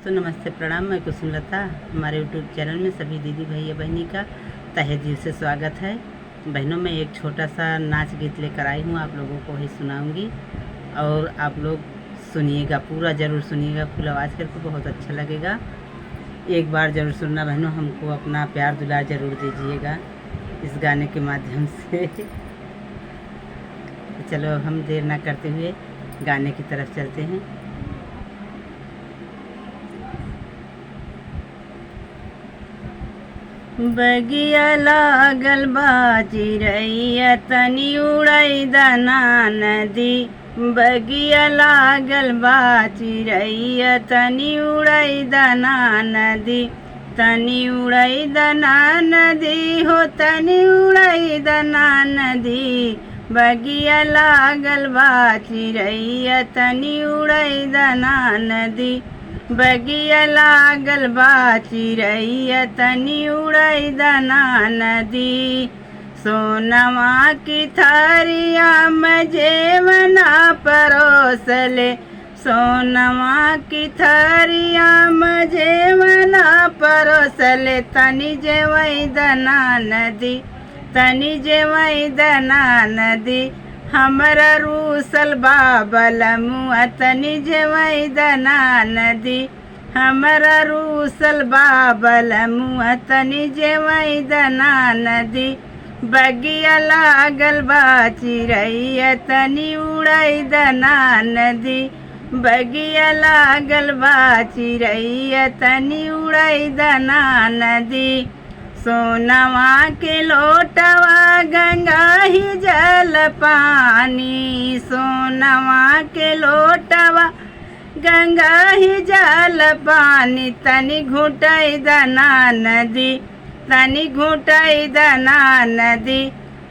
दोस्तों नमस्ते प्रणाम। मैं कुसुमलता। हमारे यूट्यूब चैनल में सभी दीदी भैया बहनी का तहे दिल से स्वागत है। बहनों, मैं एक छोटा सा नाच गीत लेकर आई हूँ, आप लोगों को ही सुनाऊंगी और आप लोग सुनिएगा, पूरा ज़रूर सुनिएगा, फुल आवाज़ करके बहुत अच्छा लगेगा। एक बार ज़रूर सुनना बहनों, हमको अपना प्यार दुलार ज़रूर दीजिएगा इस गाने के माध्यम से। चलो हम देर ना करते हुए गाने की तरफ चलते हैं। बगिया लागल बा चिरैया तनी उड़ै दाना नदी, बगिया लागल बा चिरैया तनी उड़ै दाना नदी, तनी उड़ै दाना नदी हो तनी उड़ै दाना नदी, बगिया लागल बा चिरैया तनी उड़ै दाना नदी, बगिया लागल बा चिरैया तनी उड़ै दाना नदी। सोनमा की थारिया में जेवना परोसले, सोनमा की थारिया में जेवना परोसले, तनी जेवै दाना नदी, तनी जेवै दाना नदी, हमरा रूसल बाबल मुआ तनी जेवै दाना नदी, हमरा रूसल बाबल मुआ तनी जेवै दाना नदी, बगिया लागल बा चिरैया तनी उड़ै दाना नदी, बगिया लागल बा चिरैया तनी उड़ै दाना नदी। सोनवा के लोटवा गंगा ही जल पानी, सोनवा के लोटवा गंगा ही जल पानी, तनी घुटै दाना नदी, तनी घुटै दाना नदी,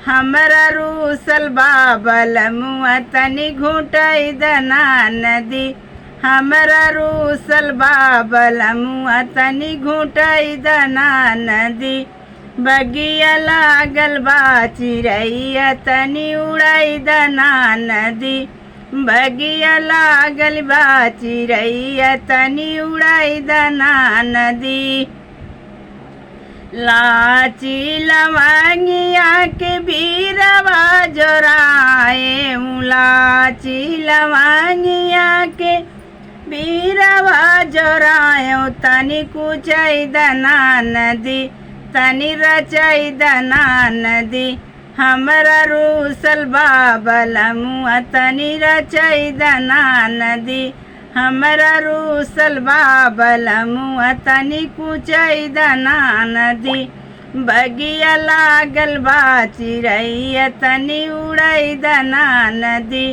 हमरा रूसल बाबल मुआ तनी घुटै दाना नदी, हमरा रूसल बाबल मुआ तनी घुटै दाना नदी, बगिया लागल बा चिरैया तनी उड़ै दाना नदी, बगिया लागल बा चिरैया तनी उड़ै दाना नदी। लाची लवंगिया के बीरवा जोराए, लाची लवंगिया के बीरवा जोराए, तनी कुचै दाना नदी, तनी रचै दाना नदी, हमरा रूसल बाबल मुआ तनी रचै दाना नदी, हमरा रूसल बाबल मुआ तनी कुचै दाना नदी, बगिया लागल बा चिरैया तनी उड़ै दाना नदी,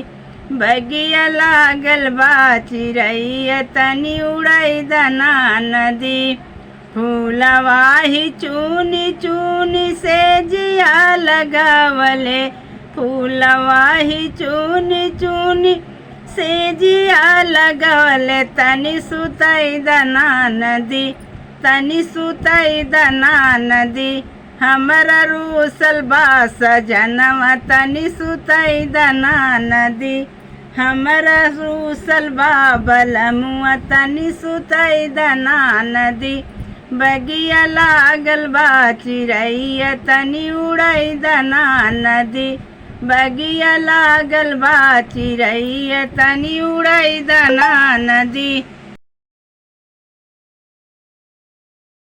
बगिया लागल बा चिरैया तनी उड़ै दाना नदी। फूलवा ही चूनी चूनी से जिया लगावले, फूलवा ही चूनी चूनी से जिया लगावले, तनी सुतै दाना नदी, तनी सुतै दाना नदी, हमरा रूसल बा सजनवा तनी सुतै दाना नदी, हमरा रूसल बाबल मुआ तनी सुतै दाना नदी, बगिया लागल बा चिरैया तनी उड़ै दाना नदी, बगिया लागल बा चिरैया तनी उड़ै दाना नदी।